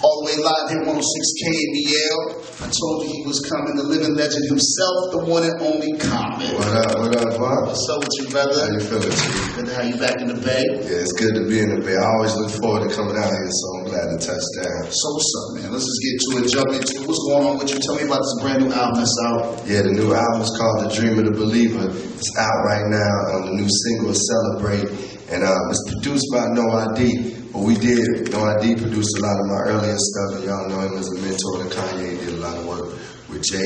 All the way live here, 106 KMEL. I told you he was coming, the living legend himself, the one and only KMEL. What up, Bob? What's up with you, brother? How you feeling, Chief? Good to have you back in the Bay. Yeah, it's good to be in the Bay. I always look forward to coming out here, so I'm glad to touch down. So what's up, man? Let's just get to it, jump into it. What's going on with you? Tell me about this brand new album that's out. Yeah, the new album is called The Dream of the Believer. It's out right now. The new single is Celebrate, and it's produced by No ID. But we did, No ID produced a lot of my earlier stuff, and y'all know him as a mentor to Kanye. He did a lot of work with Jay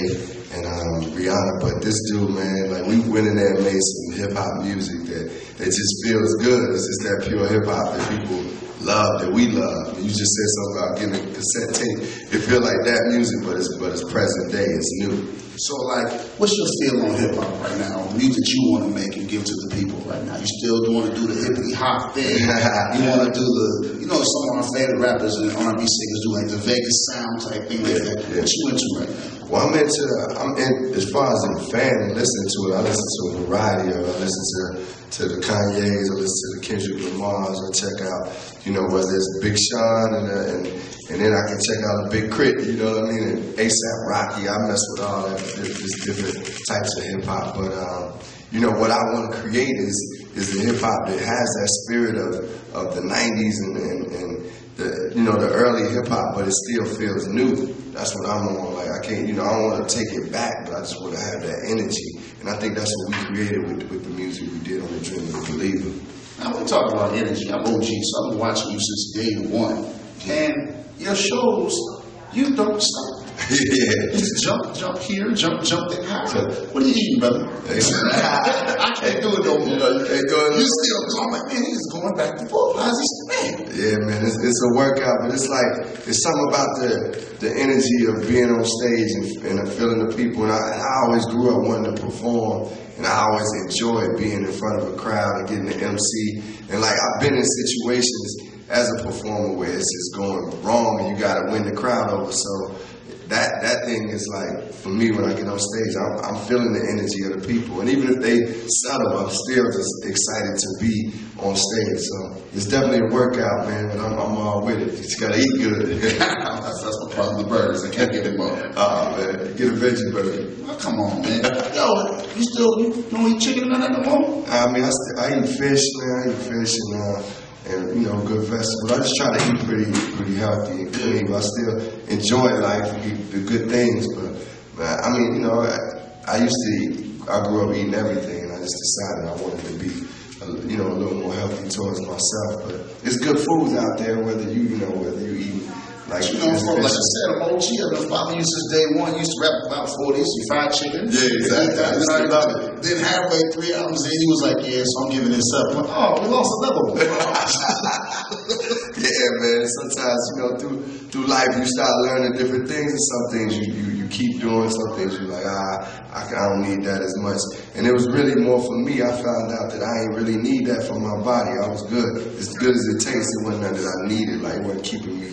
and Rihanna. But this dude, man, like we went in there and made some hip-hop music that just feels good. It's just that pure hip-hop that people love, that we love. You just said something about getting a cassette tape. It feels like that music, but it's present day, it's new. So, like, what's your feel on hip-hop right now? Music you want to make and give to the people right now? You still want to do the hippity-hop thing? You want to do the, you know, some of our favorite rappers and R&B singers do, like the Vegas sound type thing like that. Yeah. What you into right now? Well, I'm in, as far as a fan and listening to it, I listen to a variety of it. I listen to the Kanye's, I listen to the Kendrick Lamar's, I check out, you know, whether it's Big Sean and then I can check out a Big Crit, you know what I mean, and ASAP Rocky. I mess with all that, just different types of hip hop. But you know, what I want to create is a hip hop that has that spirit of the '90s and the, you know, the early hip hop, but it still feels new. That's what I'm on. Like I can't, you know, I don't want to take it back, but I just want to have that energy. And I think that's what we created with the music we did on The Dream of the Believer. Now we talk about energy. I'm OG, so I've been watching you since day one. And your shows, you don't stop. Yeah. Just jump here, jump there. What are you eating, brother? I can't do it no more. You can't do it. You still going like, man, he's going back and forth. How's this man? Yeah, man, it's a workout, but it's like, it's something about the energy of being on stage and feeling the people. And I always grew up wanting to perform, and I always enjoyed being in front of a crowd and getting the MC. And like, I've been in situations as a performer where it's just going wrong and you gotta win the crowd over. So that thing is like, for me, when I get on stage, I'm feeling the energy of the people. And even if they settle, I'm still just excited to be on stage. So it's definitely a workout, man, but I'm all with it. You just gotta eat good. that's the problem with burgers. I can't get them all. Man, get a veggie burger. Oh, come on, man. Yo, you don't eat chicken or nothing no more? I mean, I eat fish, man. I eat fish and you know, good vegetables. I just try to eat pretty healthy and clean, but I still enjoy life and eat the good things. But I mean, you know, I grew up eating everything, and I just decided I wanted to be, you know, a little more healthy towards myself. But it's good foods out there, whether you eat. Like, you know, like I said, I'm OG. I've been following you since day one. You used to rap about 40s, you fried chicken. Yeah, exactly. I still love it. Then halfway 3 albums in, he was like, yeah, so I'm giving this up. I'm like, oh, we lost another one. Yeah, man. Sometimes, you know, through life, you start learning different things, and some things you keep doing, some things you're like, I don't need that as much. And it was really more for me. I found out that I ain't really need that for my body. I was good. As good as it tastes, it wasn't nothing that I needed. Like, it wasn't keeping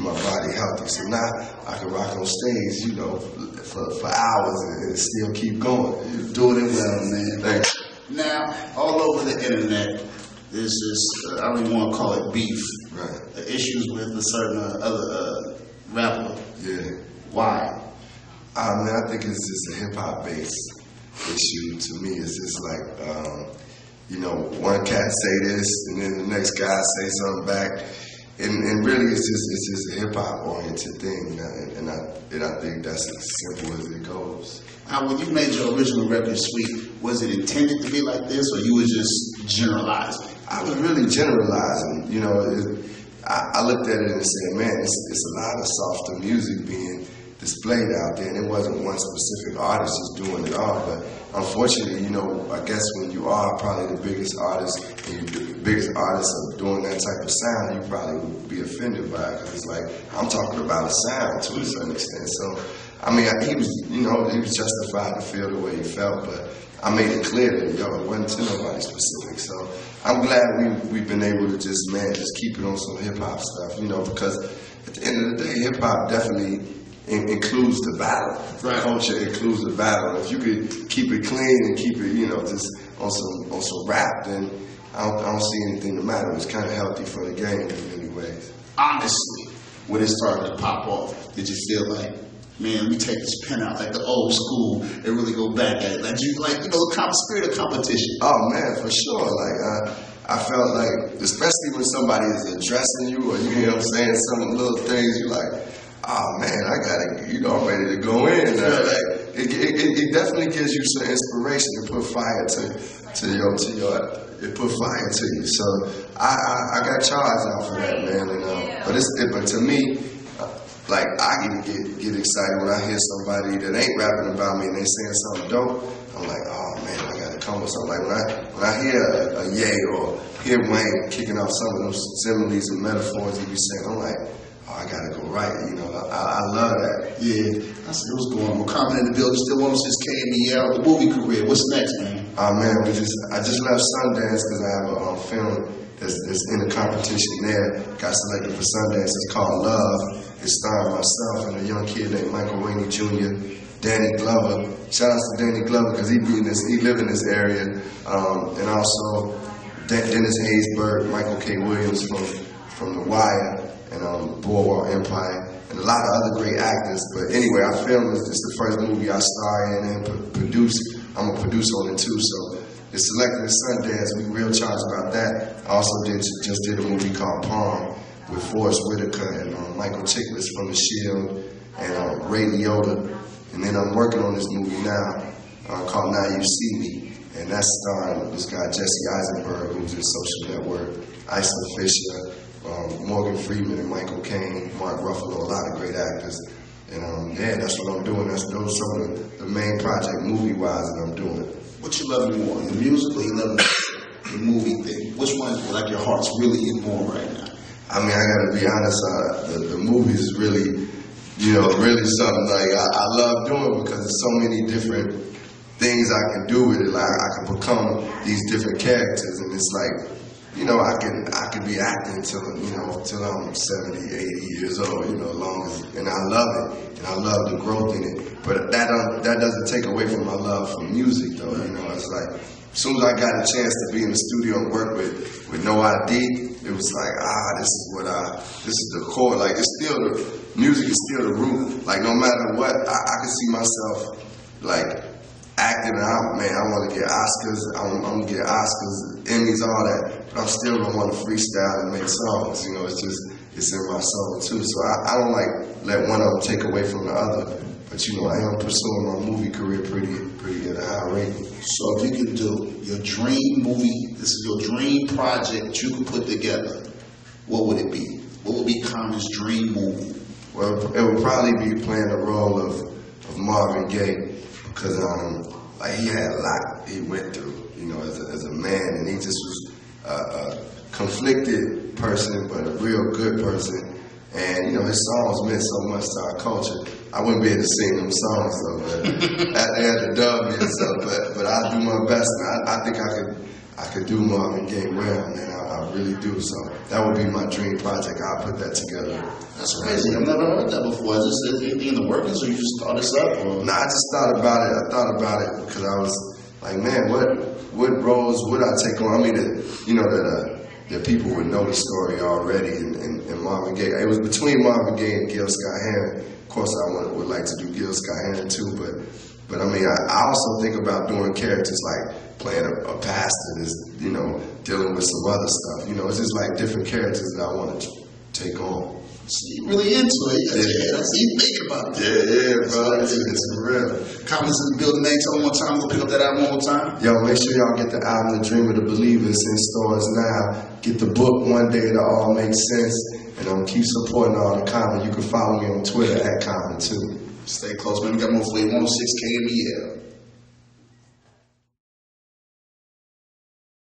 my body healthy. So now I can rock on stage, you know, for hours and still keep going. You're doing it well, man. Thanks. Now, all over the internet, there's this, I don't even want to call it beef. Right. Issues with a certain other rapper. Yeah. Why? I mean, I think it's just a hip-hop based issue. To me, it's just like, you know, one cat say this, and then the next guy say something back. And really, it's just a hip hop oriented thing, and I think that's as simple as it goes. Now, when you made your original record, Sweet, was it intended to be like this, or you were just generalizing? I was really generalizing. You know, I looked at it and said, man, it's a lot of softer music being displayed out there, and it wasn't one specific artist just doing it all. But unfortunately, you know, I guess when you are probably the biggest artist and you're the biggest artist of doing that type of sound, you probably would be offended by it, because it's like, I'm talking about a sound to a certain extent. So, I mean, he was justified to feel the way he felt, but I made it clear that, it wasn't to nobody specific. So I'm glad we've been able to just keep it on some hip hop stuff, you know, because at the end of the day, hip hop definitely includes the battle. Right. Culture includes the battle. If you could keep it clean and keep it, you know, just on some rap, then I don't see anything the matter. It's kind of healthy for the game in many ways. Honestly, when it started to pop off? Did you feel like, man, let me take this pen out like the old school and really go back at it? Like, you know, the spirit of competition. Oh man, for sure. Like I felt like, especially when somebody is addressing you, or you know what I'm saying, some little things, you're like, oh man, I gotta, you know, I'm ready to go in. Like, it definitely gives you some inspiration to put fire it put fire to you. So I got charged out for that, man. And but to me, like, I get excited when I hear somebody that ain't rapping about me and they saying something dope. I'm like, oh man, I gotta come with something. Like when I hear a Ye or hear Wayne kicking off some of those similes and metaphors he be saying, I'm like, oh, I gotta go right. You know, I love that. Yeah, I see what's going on. We're coming in the building, still on since KMEL, the movie career. What's next, man? Man, I just left Sundance because I have a film that's in the competition there. Got selected for Sundance. It's called Love. It's starring myself and a young kid named Michael Rainey Jr., Danny Glover. Shout out to Danny Glover because he live in this area. And also Dennis Haysbert, Michael K. Williams from The Wire, and Boardwalk Empire, and a lot of other great actors. But anyway, I filmed this. It's the first movie I star in and produce. I'm a producer on it too, so it's selected at Sundance. We real charged about that. I also just did a movie called Palm with Forrest Whitaker and Michael Chiklis from The Shield and Ray Liotta. And then I'm working on this movie now called Now You See Me, and that's starring this guy Jesse Eisenberg, who's in Social Network, Isla Fisher, Morgan Freeman and Michael Caine, Mark Ruffalo, a lot of great actors. And yeah, that's what I'm doing. Those are some of the main project movie-wise that I'm doing. What you love more, the music or you love the movie thing? Which one, like, your heart's really in more right now? I mean, I gotta be honest, the movies is really, you know, really something like I love doing because there's so many different things I can do with it. Like, I can become these different characters, and it's like, you know, I can be acting till I'm 70, 80 years old, you know, and I love it, and I love the growth in it. But that doesn't take away from my love for music, though. You know, it's like, as soon as I got a chance to be in the studio and work with No ID, it was like, this is the core. Like, it's still music is still the root. Like, no matter what, I can see myself, like, acting out, man, I want to get Oscars, I'm going to get Oscars, Emmys, all that, but I'm still going to want to freestyle and make songs, you know, it's in my soul too, so I don't like let one of them take away from the other, but you know, I am pursuing my movie career pretty at a high rate. So if you could do your dream movie, this is your dream project you could put together, what would it be? What would be Common's dream movie? Well, it would probably be playing the role of Marvin Gaye, because like, he had a lot he went through, you know, as a man, and he just was a conflicted person, but a real good person. And, you know, his songs meant so much to our culture. I wouldn't be able to sing them songs, though, but they had to dub me and stuff, but I do my best, man. I think I could do Marvin Gaye well, man. I really do. So that would be my dream project. I'll put that together. That's crazy. I've never heard that before. Is this anything in the workings, or you just thought this up? Or? No, I just thought about it. I thought about it because I was like, man, what roles would I take on? I mean, that people would know the story already, and Marvin Gaye. It was between Marvin Gaye and Gil Scott-Heron. Of course, I would like to do Gil Scott-Heron too, but I mean, I also think about doing characters like playing a pastor that's, you know, dealing with some other stuff. You know, it's just like different characters that I want to take on. So you really into it. Yeah. So you think about it. Yeah, bro. It's real. Comments in the building, man. Tell them one time. Go pick up that album one more time. Yo, make sure y'all get the album, The Dream of the Believers, in stores now. Get the book, One Day It'll All Make Sense. And keep supporting all the Common. You can follow me on Twitter @Common too. Stay close, man. We got more for you. 106 KMEL.